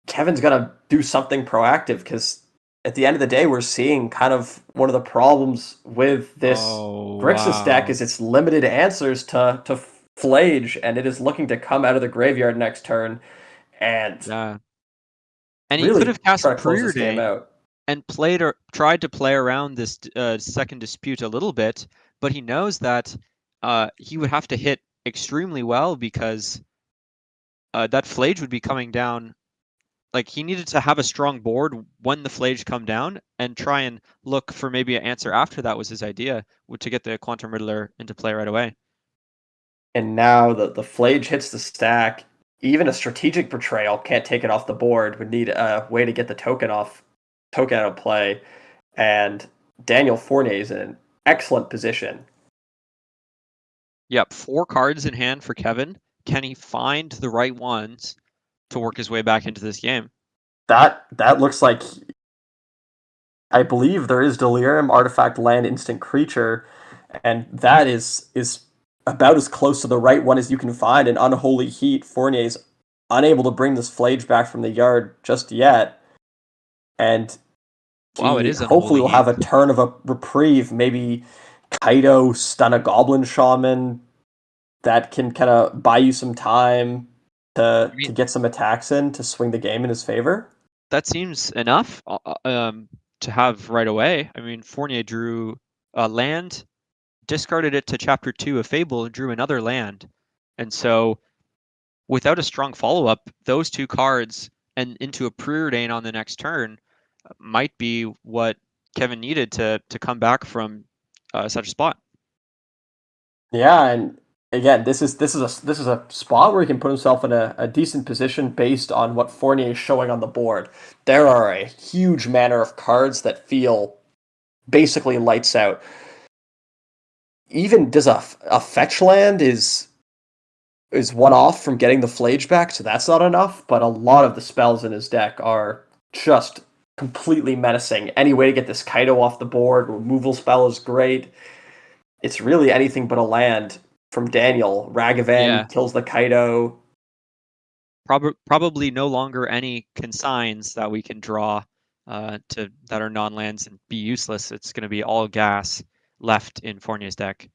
[SPEAKER 1] Kevin's got to do something proactive because at the end of the day, we're seeing kind of one of the problems with this
[SPEAKER 2] Oh,
[SPEAKER 1] Grixis deck
[SPEAKER 2] wow.
[SPEAKER 1] is its limited answers to Flage, and it is looking to come out of the graveyard next turn and
[SPEAKER 2] Yeah. And he could
[SPEAKER 1] really
[SPEAKER 2] have cast
[SPEAKER 1] try to close this game
[SPEAKER 2] Preordain
[SPEAKER 1] out.
[SPEAKER 2] and played or tried to play around this second dispute a little bit, but he knows that he would have to hit extremely well because that Flage would be coming down. Like he needed to have a strong board when the Flage come down and try and look for maybe an answer after that was his idea, to get the Quantum Riddler into play right away.
[SPEAKER 1] And now the Flage hits the stack. Even a strategic betrayal can't take it off the board. Would need a way to get the token out of play. And Daniel Fournier is in an excellent position.
[SPEAKER 2] Yep, 4 cards in hand for Kevin. Can he find the right ones to work his way back into this game?
[SPEAKER 1] That looks like, I believe there is Delirium, Artifact, Land, Instant Creature, and that is about as close to the right one as you can find. In Unholy Heat, Fournier's unable to bring this Flage back from the yard just yet, and
[SPEAKER 2] Wow, it
[SPEAKER 1] he
[SPEAKER 2] is
[SPEAKER 1] hopefully
[SPEAKER 2] Unholy
[SPEAKER 1] will
[SPEAKER 2] Heat.
[SPEAKER 1] have a turn of a reprieve. Maybe Kaido stun a Goblin Shaman that can kind of buy you some time
[SPEAKER 2] I
[SPEAKER 1] to
[SPEAKER 2] mean,
[SPEAKER 1] get some attacks in to swing the game in his favor.
[SPEAKER 2] that seems enough to have right away. I mean, Fournier drew a land, discarded it to Chapter 2 of Fable, and drew another land. And so, without a strong follow up, those 2 cards and into a preordain on the next turn might be what Kevin needed to come back from such a spot.
[SPEAKER 1] Yeah, and again, this is a spot where he can put himself in a decent position based on what Fournier is showing on the board. There are a huge manner of cards that feel basically lights out. Even does a fetch land is one off from getting the Flage back, so that's not enough. But a lot of the spells in his deck are just completely menacing. Any way to get this Kaido off the board, removal spell is great. It's really anything but a land from Daniel.
[SPEAKER 2] Yeah,
[SPEAKER 1] Ragavan kills the Kaido.
[SPEAKER 2] probably no longer any consigns that we can draw to that are non-lands and be useless. It's going to be all gas left in Fournier's deck,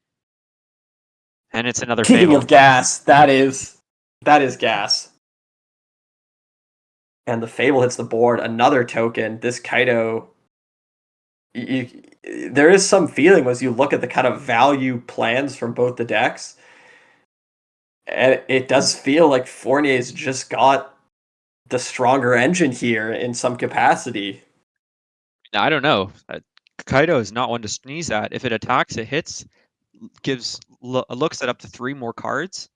[SPEAKER 2] and it's another
[SPEAKER 1] Speaking
[SPEAKER 2] Fable.
[SPEAKER 1] of gas, that is gas. And the Fable hits the board. Another token. This Kaido, there is some feeling as you look at the kind of value plans from both the decks, and it does feel like Fournier's just got the stronger engine here in some capacity.
[SPEAKER 2] I don't know. Kaido is not one to sneeze at. If it attacks, it hits, looks at up to 3 more cards.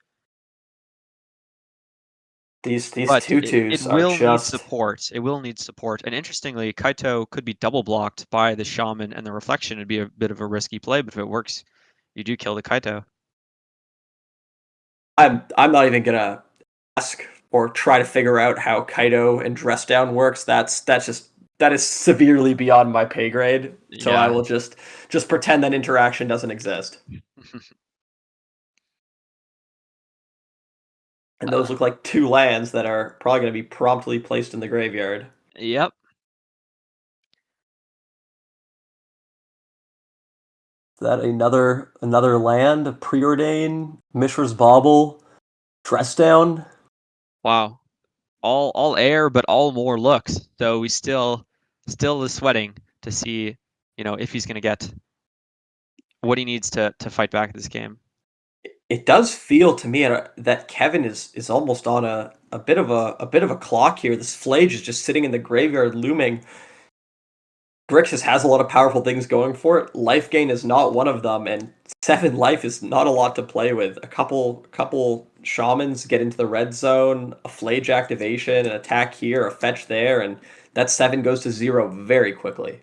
[SPEAKER 1] These
[SPEAKER 2] But it
[SPEAKER 1] tutus are
[SPEAKER 2] will need
[SPEAKER 1] just
[SPEAKER 2] support. It will need support. And interestingly, Kaito could be double blocked by the Shaman and the Reflection. It'd be a bit of a risky play, but if it works, you do kill the Kaito.
[SPEAKER 1] I'm not even gonna ask or try to figure out how Kaido and dress down works. That is severely beyond my pay grade. So I
[SPEAKER 2] Yeah.
[SPEAKER 1] will just pretend that interaction doesn't exist. And those look like 2 lands that are probably going to be promptly placed in the graveyard.
[SPEAKER 2] Yep.
[SPEAKER 1] Is that another land? Preordain, Mishra's Bauble, dress down.
[SPEAKER 2] Wow. All air, but all more looks. So we still is sweating to see, if he's gonna get what he needs to fight back this game.
[SPEAKER 1] It does feel to me that Kevin is almost on a bit of a clock here. This Flage is just sitting in the graveyard looming. Grixis has a lot of powerful things going for it. Life gain is not one of them, and 7 life is not a lot to play with. A couple shamans get into the red zone, a Flage activation, an attack here, a fetch there, and that 7 goes to 0 very quickly.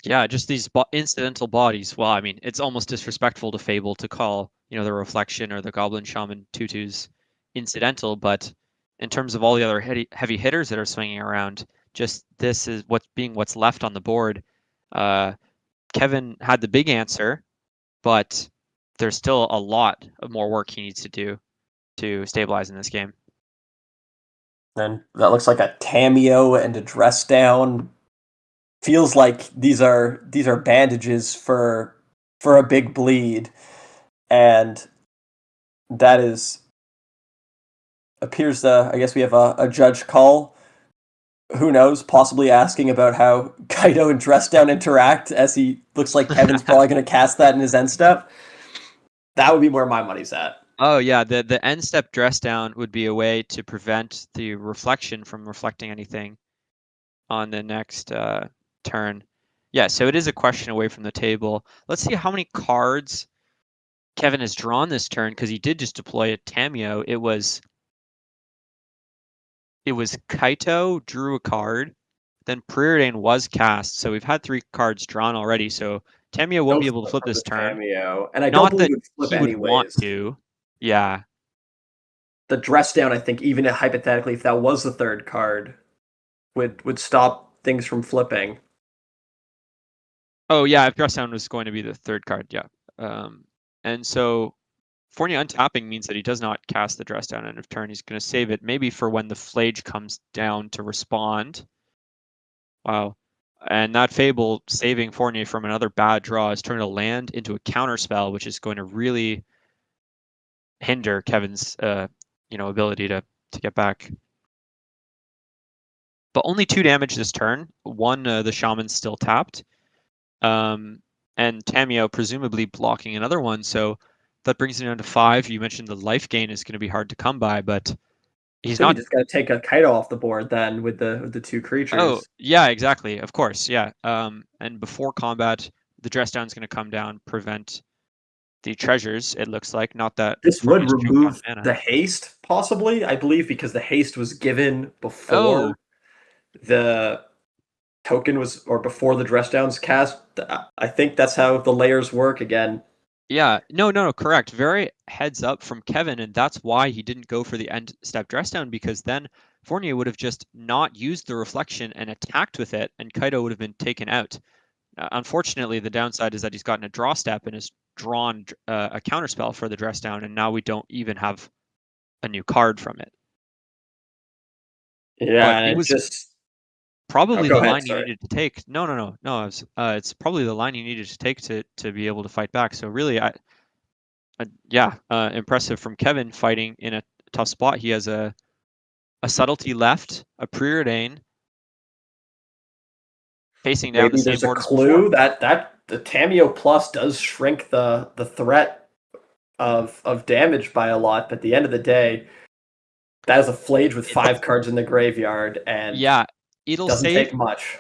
[SPEAKER 2] Yeah, just these incidental bodies. Well, I mean, it's almost disrespectful to Fable to call, the Reflection or the Goblin Shaman tutus incidental, but in terms of all the other heavy hitters that are swinging around, just this is what's left on the board. Kevin had the big answer, but there's still a lot of more work he needs to do to stabilize in this game.
[SPEAKER 1] And that looks like a Tameo and a dress down. Feels like these are bandages for a big bleed, and that is appears to. I guess we have a judge call. Who knows? Possibly asking about how Kaido and Dress Down interact, as he looks like Kevin's probably going to cast that in his end step. That would be where my money's at.
[SPEAKER 2] Oh yeah, the end step dress down would be a way to prevent the Reflection from reflecting anything on the next turn. Yeah, so it is a question away from the table. Let's see how many cards Kevin has drawn this turn, because he did just deploy a Tameo. It was Kaito drew a card, then Preordain was cast. So we've had 3 cards drawn already. So Tameo won't
[SPEAKER 1] No
[SPEAKER 2] be able to
[SPEAKER 1] flip
[SPEAKER 2] flip
[SPEAKER 1] from
[SPEAKER 2] this
[SPEAKER 1] the
[SPEAKER 2] turn.
[SPEAKER 1] Cameo, and I don't
[SPEAKER 2] Not
[SPEAKER 1] believe
[SPEAKER 2] that
[SPEAKER 1] it would flip
[SPEAKER 2] he would want
[SPEAKER 1] anyways.
[SPEAKER 2] to. Yeah.
[SPEAKER 1] The Dress Down, I think, even hypothetically, if that was the third card, would stop things from flipping.
[SPEAKER 2] Oh yeah, if dress down was going to be the 3rd card, yeah. And so Fournier untapping means that he does not cast the dress down end of turn. He's going to save it maybe for when the Flage comes down to respond. Wow. And that Fable saving Fournier from another bad draw is turning a land into a counter spell, which is going to really hinder Kevin's ability to get back. But only 2 damage this turn. 1, the Shaman's still tapped. And Tameo presumably blocking another one. So that brings it down to 5. You mentioned the life gain is going to be hard to come by, but he's
[SPEAKER 1] So you
[SPEAKER 2] not.
[SPEAKER 1] just got to take a Kaido off the board then with the 2
[SPEAKER 2] Oh,
[SPEAKER 1] creatures.
[SPEAKER 2] yeah, exactly. Of course, yeah. And before combat, the dress down is going to come down, prevent the treasures. It looks like, not that
[SPEAKER 1] This would
[SPEAKER 2] Fournier's choked on
[SPEAKER 1] remove
[SPEAKER 2] mana.
[SPEAKER 1] the haste, possibly, I believe, because the haste was given before
[SPEAKER 2] Oh,
[SPEAKER 1] the token was, or before the dress downs cast. I think that's how the layers work again.
[SPEAKER 2] yeah. No, correct. Very heads up from Kevin, and that's why he didn't go for the end step dress down, because then Fournier would have just not used the reflection and attacked with it, and Kaido would have been taken out. Unfortunately, the downside is that he's gotten a draw step and has drawn a counterspell for the dress down, and now we don't even have a new card from it.
[SPEAKER 1] Yeah,
[SPEAKER 2] But
[SPEAKER 1] and
[SPEAKER 2] it
[SPEAKER 1] it
[SPEAKER 2] was
[SPEAKER 1] just. Oh,
[SPEAKER 2] probably
[SPEAKER 1] go
[SPEAKER 2] the
[SPEAKER 1] ahead.
[SPEAKER 2] line he
[SPEAKER 1] Sorry.
[SPEAKER 2] needed to take. No. It's probably the line he needed to take to be able to fight back. So really, impressive from Kevin fighting in a tough spot. He has a subtlety left, a preordain, facing down the
[SPEAKER 1] Maybe
[SPEAKER 2] same
[SPEAKER 1] there's a
[SPEAKER 2] board as before.
[SPEAKER 1] clue that the Tameo Plus does shrink the threat of damage by a lot, but at the end of the day, that is a Flage with
[SPEAKER 2] It,
[SPEAKER 1] 5 cards in the graveyard, and
[SPEAKER 2] yeah, it'll
[SPEAKER 1] doesn't
[SPEAKER 2] save
[SPEAKER 1] take much.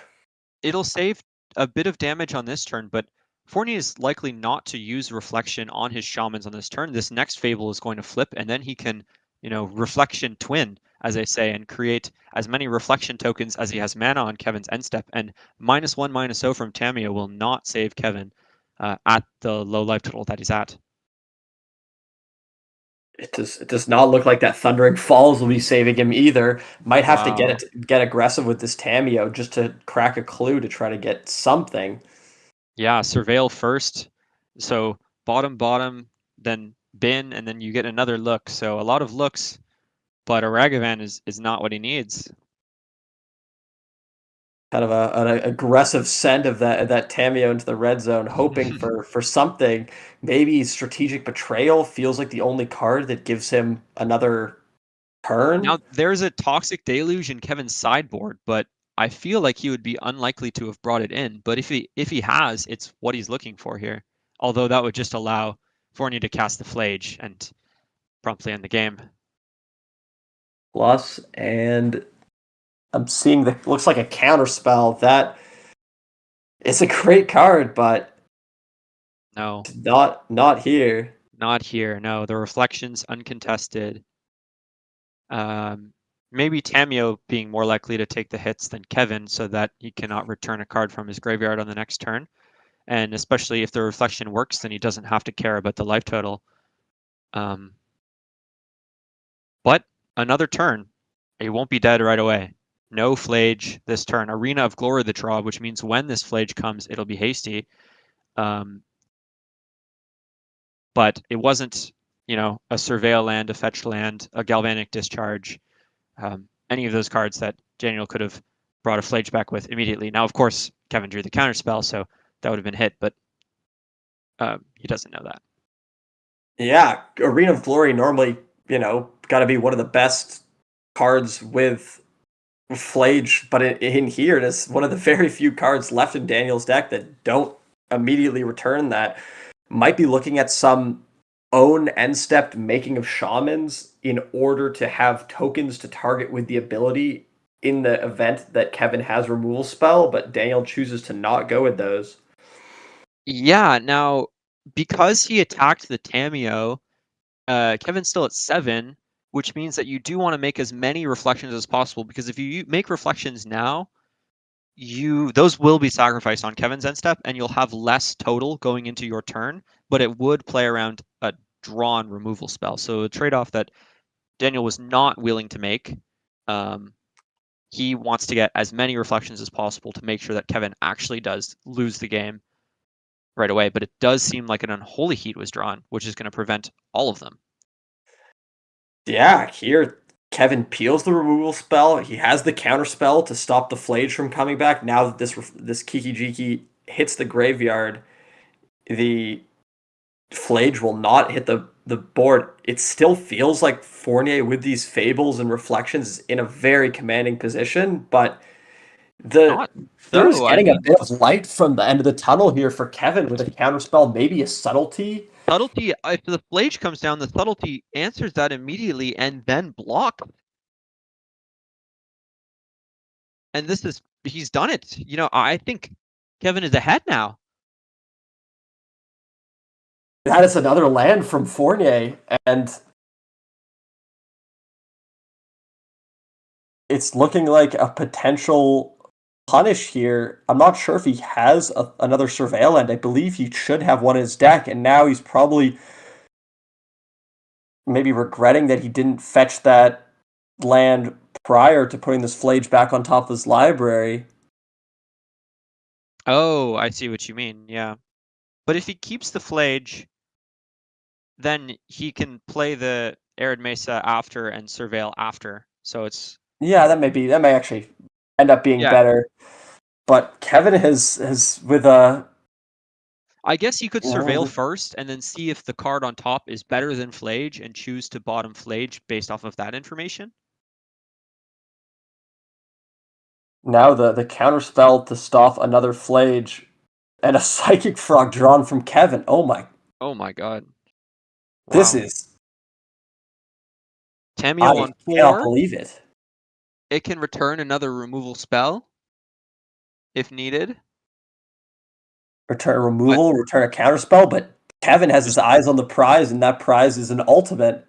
[SPEAKER 2] it'll save a bit of damage on this turn, but Fournier is likely not to use Reflection on his Shamans on this turn. This next Fable is going to flip, and then he can, Reflection Twin, as they say, and create as many Reflection tokens as he has mana on Kevin's end step. And -1/-0 from Tamiyo will not save Kevin at the low life total that he's at.
[SPEAKER 1] It does not look like that Thundering Falls will be saving him either. Might have to
[SPEAKER 2] Wow.
[SPEAKER 1] get aggressive with this Tameo just to crack a clue to try to get something.
[SPEAKER 2] Yeah, Surveil first. So bottom, then bin, and then you get another look. So a lot of looks, but a Ragavan is not what he needs.
[SPEAKER 1] Kind of an aggressive send of that Tameo into the red zone, hoping for something. Maybe Strategic Betrayal feels like the only card that gives him another turn.
[SPEAKER 2] Now there's a Toxic Deluge in Kevin's sideboard, but I feel like he would be unlikely to have brought it in. But if he has, it's what he's looking for here. Although that would just allow Fournier to cast the Flage and promptly end the game.
[SPEAKER 1] Plus, and I'm seeing that looks like a counter spell. That it's a great card, but
[SPEAKER 2] No,
[SPEAKER 1] not here.
[SPEAKER 2] not here. No, the Reflection's uncontested. Maybe Tamio being more likely to take the hits than Kevin so that he cannot return a card from his graveyard on the next turn. And especially if the reflection works, then he doesn't have to care about the life total. But another turn, he won't be dead right away. No Flage this turn. Arena of Glory the draw, which means when this Flage comes, it'll be hasty. But it wasn't, a Surveil land, a Fetch land, a Galvanic Discharge, any of those cards that Daniel could have brought a Flage back with immediately. Now, of course, Kevin drew the counterspell, so that would have been hit, but he doesn't know that.
[SPEAKER 1] Yeah, Arena of Glory normally, got to be one of the best cards with Flage, but in here, it is one of the very few cards left in Daniel's deck that don't immediately return that. Might be looking at some own end stepped making of shamans in order to have tokens to target with the ability in the event that Kevin has removal spell, but Daniel chooses to not go with those.
[SPEAKER 2] Yeah, now, because he attacked the Tameo, Kevin's still at 7, which means that you do want to make as many reflections as possible, because if you make reflections now, those will be sacrificed on Kevin's end step, and you'll have less total going into your turn, but it would play around a drawn removal spell. So a trade-off that Daniel was not willing to make. He wants to get as many reflections as possible to make sure that Kevin actually does lose the game right away. But it does seem like an Unholy Heat was drawn, which is going to prevent all of them.
[SPEAKER 1] Yeah, here Kevin peels the removal spell. He has the counter spell to stop the Flage from coming back. Now that this Kiki Jiki hits the graveyard, the Flage will not hit the board. It still feels like Fournier with these fables and reflections is in a very commanding position, but
[SPEAKER 2] Not
[SPEAKER 1] there's
[SPEAKER 2] though. I
[SPEAKER 1] getting a
[SPEAKER 2] mean,
[SPEAKER 1] bit of light from the end of the tunnel here for Kevin with a counterspell, maybe a subtlety.
[SPEAKER 2] subtlety, if the Flage comes down, the subtlety answers that immediately and then block. And he's done it. I think Kevin is ahead now.
[SPEAKER 1] That is another land from Fournier, and it's looking like a potential punish here. I'm not sure if he has another Surveil land. I believe he should have one in his deck, and now he's probably maybe regretting that he didn't fetch that land prior to putting this Flage back on top of his library.
[SPEAKER 2] Oh, I see what you mean. Yeah. But if he keeps the Flage, then he can play the Arid Mesa after and Surveil after. So it's
[SPEAKER 1] Yeah, that may actually end up being
[SPEAKER 2] yeah.
[SPEAKER 1] better. But Kevin has with a
[SPEAKER 2] I guess you could Surveil
[SPEAKER 1] uh,
[SPEAKER 2] first and then see if the card on top is better than Flage and choose to bottom Flage based off of that information.
[SPEAKER 1] Now the counter spell to stop another Flage and a Psychic Frog drawn from Kevin. Oh my,
[SPEAKER 2] Oh my god.
[SPEAKER 1] this
[SPEAKER 2] Wow.
[SPEAKER 1] is,
[SPEAKER 2] Tamio
[SPEAKER 1] I
[SPEAKER 2] on
[SPEAKER 1] cannot
[SPEAKER 2] 4.
[SPEAKER 1] believe it.
[SPEAKER 2] It can return another removal spell if needed.
[SPEAKER 1] Return a
[SPEAKER 2] But
[SPEAKER 1] removal, return a counter spell, but Kevin has his
[SPEAKER 2] just
[SPEAKER 1] eyes on the prize, and that prize is an ultimate.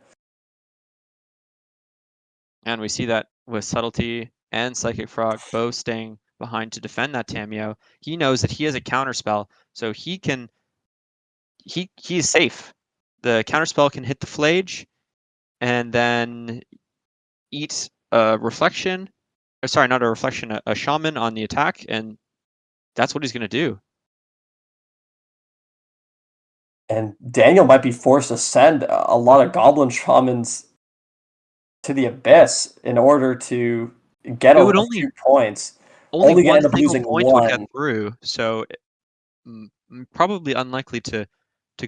[SPEAKER 2] and we see that with Subtlety and Psychic Frog both staying behind to defend that Tamio. He knows that he has a counter spell, so he is safe. The counter spell can hit the Flage and then eat a reflection. Sorry, not a reflection, a shaman on the attack, and that's what he's gonna do.
[SPEAKER 1] And Daniel might be forced to send a lot of Goblin Shamans to the Abyss in order to get
[SPEAKER 2] It would
[SPEAKER 1] a few
[SPEAKER 2] only
[SPEAKER 1] points.
[SPEAKER 2] only
[SPEAKER 1] Only gonna
[SPEAKER 2] one
[SPEAKER 1] end up
[SPEAKER 2] single
[SPEAKER 1] losing
[SPEAKER 2] point would get
[SPEAKER 1] one.
[SPEAKER 2] through, so probably unlikely to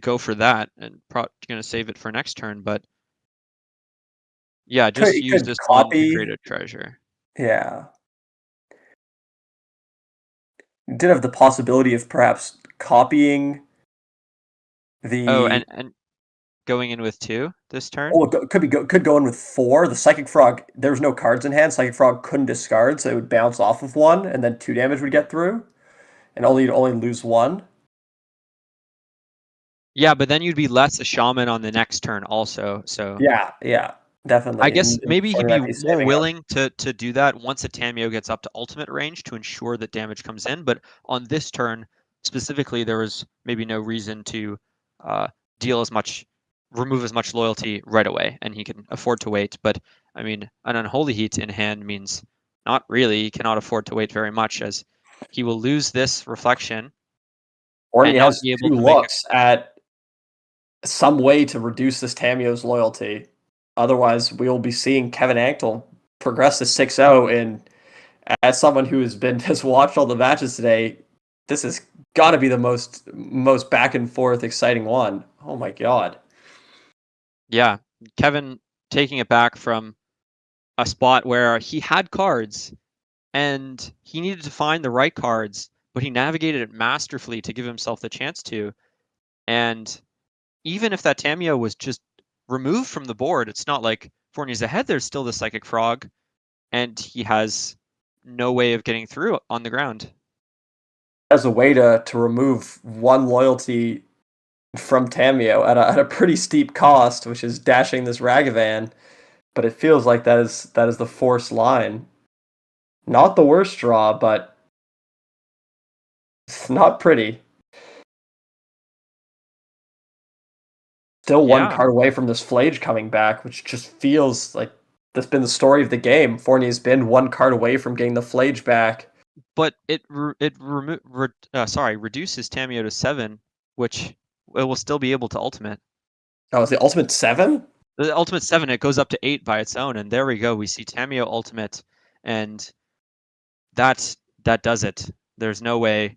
[SPEAKER 2] go for that, and gonna save it for next turn. But yeah, just
[SPEAKER 1] He
[SPEAKER 2] use
[SPEAKER 1] could
[SPEAKER 2] this one to create
[SPEAKER 1] copy.
[SPEAKER 2] a treasure.
[SPEAKER 1] Yeah. He did have the possibility of perhaps copying
[SPEAKER 2] Oh,
[SPEAKER 1] the.
[SPEAKER 2] and going in with 2 this turn.
[SPEAKER 1] Oh, could go in with 4. The Psychic Frog, there was no cards in hand. Psychic Frog couldn't discard, so it would bounce off of 1, and then 2 damage would get through, and you'd only lose 1.
[SPEAKER 2] Yeah, but then you'd be less a shaman on the next turn also. So
[SPEAKER 1] Yeah,
[SPEAKER 2] I
[SPEAKER 1] definitely.
[SPEAKER 2] guess
[SPEAKER 1] And
[SPEAKER 2] maybe he'd
[SPEAKER 1] Fortnite
[SPEAKER 2] be
[SPEAKER 1] might be
[SPEAKER 2] more
[SPEAKER 1] saving him.
[SPEAKER 2] willing to do that once a Tamio gets up to ultimate range to ensure that damage comes in. But on this turn specifically, there was maybe no reason to uh, deal as much, remove as much loyalty right away, and he can afford to wait. But I mean, an Unholy Heat in hand means not really. He cannot afford to wait very much, as he will lose this reflection and
[SPEAKER 1] Fortnite
[SPEAKER 2] not
[SPEAKER 1] has
[SPEAKER 2] be able
[SPEAKER 1] 2
[SPEAKER 2] to make a.
[SPEAKER 1] looks at some way to reduce this Tamio's loyalty. Otherwise, we'll be seeing Kevin Ankle progress to 6-0. And as someone who has been has watched all the matches today, this has got to be the most back and forth exciting one. Oh my god!
[SPEAKER 2] Yeah, Kevin taking it back from a spot where he had cards and he needed to find the right cards, but he navigated it masterfully to give himself the chance to. And even if that Tamio was just removed from the board, it's not like Fournier's ahead. There's still the Psychic Frog, and he has no way of getting through on the ground.
[SPEAKER 1] As a way to remove 1 loyalty from Tamio at a pretty steep cost, which is dashing this Ragavan. But it feels like that is the forced line. Not the worst draw, but it's not pretty. Still 1
[SPEAKER 2] Yeah,
[SPEAKER 1] card away from this Flage coming back, which just feels like that's been the story of the game. Fournier's been 1 card away from getting the Flage back.
[SPEAKER 2] but reduces Tamio to 7, which it will still be able to ultimate.
[SPEAKER 1] Oh, is the ultimate 7?
[SPEAKER 2] The ultimate 7, it goes up to 8 by its own, and there we go. We see Tamio ultimate, and that does it. There's no way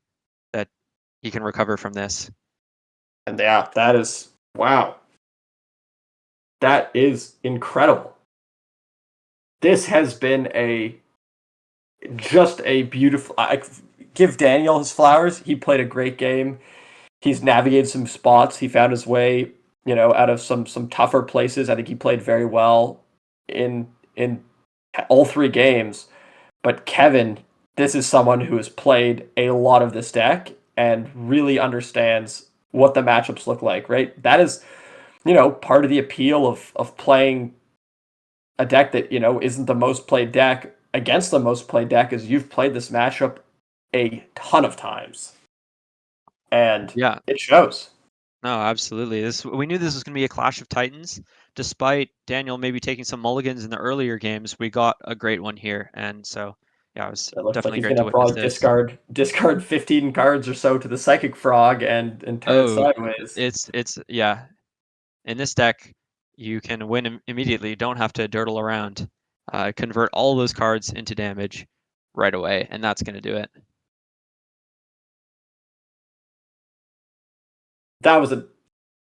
[SPEAKER 2] that he can recover from this.
[SPEAKER 1] And yeah, that is wow. That is incredible. This has been just a beautiful. I give Daniel his flowers. He played a great game. He's navigated some spots. He found his way, out of some tougher places. I think he played very well in all 3 games. But Kevin, this is someone who has played a lot of this deck and really understands what the matchups look like, right? That is, part of the appeal of playing a deck that, isn't the most played deck against the most played deck is you've played this matchup a ton of times. And
[SPEAKER 2] Yeah,
[SPEAKER 1] it shows.
[SPEAKER 2] no, absolutely. We knew this was going to be a clash of titans. Despite Daniel maybe taking some mulligans in the earlier games, we got a great one here, and so yeah, it was
[SPEAKER 1] It looks like
[SPEAKER 2] definitely
[SPEAKER 1] he's
[SPEAKER 2] great to
[SPEAKER 1] gonna
[SPEAKER 2] witness
[SPEAKER 1] probably
[SPEAKER 2] this.
[SPEAKER 1] discard 15 cards or so to the Psychic Frog and turn it
[SPEAKER 2] Oh,
[SPEAKER 1] sideways.
[SPEAKER 2] it's yeah. In this deck, you can win immediately. You don't have to dirtle around. Convert all those cards into damage right away, and that's going to do it.
[SPEAKER 1] That was a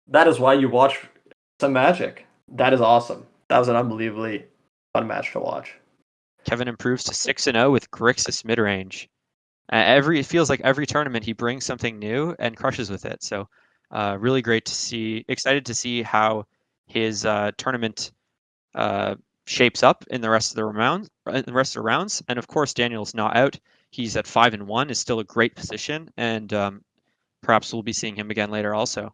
[SPEAKER 1] that is why you watch some Magic. That is awesome. That was an unbelievably fun match to watch.
[SPEAKER 2] Kevin improves to 6-0 with Grixis mid range. It feels like every tournament he brings something new and crushes with it. So really great to see. Excited to see how his tournament shapes up in the rest of the rounds. And of course, Daniel's not out. He's at 5-1, is still a great position, and perhaps we'll be seeing him again later also.